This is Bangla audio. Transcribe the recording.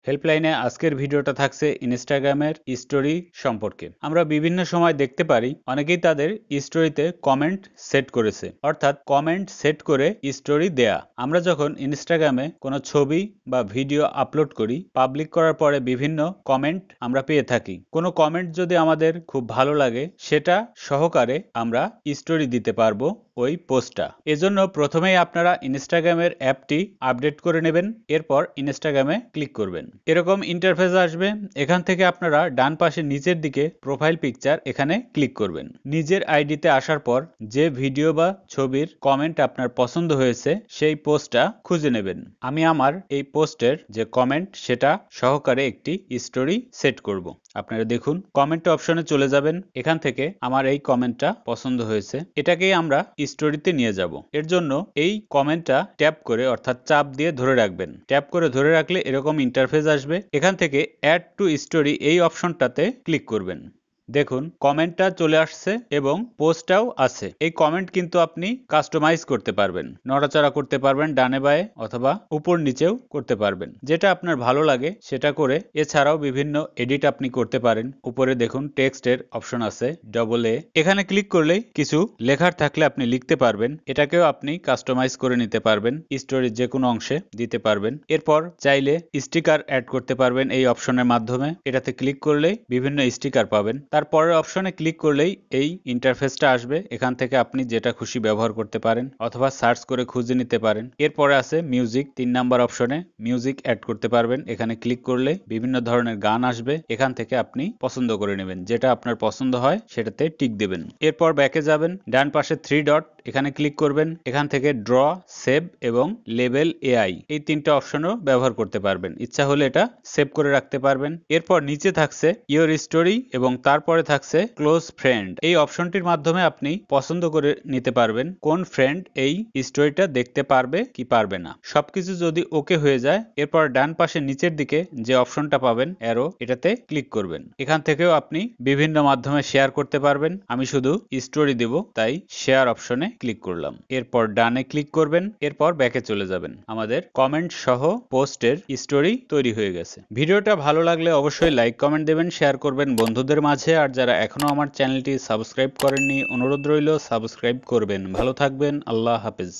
হেল্পলাইনে আজকের ভিডিওটা থাকছে ইনস্টাগ্রামের স্টোরি সম্পর্কে। আমরা বিভিন্ন সময় দেখতে পারি অনেকেই তাদের স্টোরিতে কমেন্ট সেট করেছে, অর্থাৎ কমেন্ট সেট করে স্টোরি দেয়া। আমরা যখন ইনস্টাগ্রামে কোনো ছবি বা ভিডিও আপলোড করি, পাবলিক করার পরে বিভিন্ন কমেন্ট আমরা পেয়ে থাকি। কোনো কমেন্ট যদি আমাদের খুব ভালো লাগে, সেটা সহকারে আমরা স্টোরি দিতে পারবো ওই পোস্টটা। এজন্য প্রথমেই আপনারা ইনস্টাগ্রামের অ্যাপটি আপডেট করে নেবেন, এরপর ইনস্টাগ্রামে ক্লিক করবেন। এরকম ইন্টারফেস আসবে। এখান থেকে আপনারা ডান পাশে নিচের দিকে প্রোফাইল পিকচার এখানে ক্লিক করবেন। নিজের আইডিতে আসার পর যে ভিডিও বা ছবির কমেন্ট আপনার পছন্দ হয়েছে সেই পোস্টটা খুঁজে নেবেন। আমি আমার এই পোস্টের যে কমেন্ট সেটা সহকারে একটি স্টোরি সেট করব। আপনারা দেখুন, কমেন্ট অপশনে চলে যাবেন। এখান থেকে আমার এই কমেন্টটা পছন্দ হয়েছে, এটাকেই আমরা স্টোরিতে নিয়ে যাব। এর জন্য এই কমেন্টটা ট্যাপ করে, অর্থাৎ চাপ দিয়ে ধরে রাখবেন। ট্যাপ করে ধরে রাখলে এরকম ইন্টারফেস আসবে। এখান থেকে অ্যাড টু স্টোরি এই অপশনটাতে ক্লিক করবেন। দেখুন, কমেন্টটা চলে আসছে এবং পোস্টটাও আছে। এই কমেন্ট কিন্তু আপনি কাস্টমাইজ করতে পারবেন, নড়াচড়া করতে পারবেন ডানে বায়ে, অথবা উপর নিচেও করতে পারবেন, যেটা আপনার ভালো লাগে সেটা করে। এছাড়াও বিভিন্ন এডিট আপনি করতে পারেন। উপরে দেখুন টেক্সটের অপশন আছে, ডবল এ। এখানে ক্লিক করলেই কিছু লেখার থাকলে আপনি লিখতে পারবেন। এটাকেও আপনি কাস্টমাইজ করে নিতে পারবেন, স্টোরির যে কোনো অংশে দিতে পারবেন। এরপর চাইলে স্টিকার অ্যাড করতে পারবেন এই অপশনের মাধ্যমে। এটাতে ক্লিক করলেই বিভিন্ন স্টিকার পাবেন। তারপরের অপশনে ক্লিক করলেই এই ইন্টারফেসটা আসবে। এখান থেকে আপনি যেটা খুশি ব্যবহার করতে পারেন, অথবা সার্চ করে খুঁজে নিতে পারেন। এরপরে আছে মিউজিক, 3 নাম্বার অপশনে মিউজিক অ্যাড করতে পারবেন। এখানে ক্লিক করলে বিভিন্ন ধরনের গান আসবে। এখান থেকে আপনি পছন্দ করে নেবেন, যেটা আপনার পছন্দ হয় সেটাতে টিক দেবেন। এরপর ব্যাকে যাবেন, ডান পাশে 3 ডট, এখানে ক্লিক করবেন। এখান থেকে ড্র, সেভ এবং লেবেল এআই এই 3টা অপশনও ব্যবহার করতে পারবেন। ইচ্ছা হলে এটা সেভ করে রাখতে পারবেন। এরপর নিচে থাকছে ইওর স্টোরি এবং তারপরে থাকছে ক্লোজ ফ্রেন্ড। এই অপশনটির মাধ্যমে আপনি পছন্দ করে নিতে পারবেন কোন ফ্রেন্ড এই স্টোরিটা দেখতে পারবে কি পারবে না। সবকিছু যদি ওকে হয়ে যায়, এরপর ডান পাশে নিচের দিকে যে অপশনটা পাবেন অ্যারো, এটাতে ক্লিক করবেন। এখান থেকেও আপনি বিভিন্ন মাধ্যমে শেয়ার করতে পারবেন। আমি শুধু স্টোরি দেব, তাই শেয়ার অপশনে ক্লিক করলাম। এরপর ডানে ক্লিক করবেন, এরপর ব্যাকে চলে যাবেন। আমাদের কমেন্ট সহ পোস্টের স্টোরি তৈরি হয়ে গেছে। ভিডিওটা ভালো লাগলে অবশ্যই লাইক কমেন্ট দেবেন, শেয়ার করবেন বন্ধুদের মাঝে। আর যারা এখনো আমার চ্যানেলটি সাবস্ক্রাইব করেননি, অনুরোধ রইল সাবস্ক্রাইব করবেন। ভালো থাকবেন, আল্লাহ হাফেজ।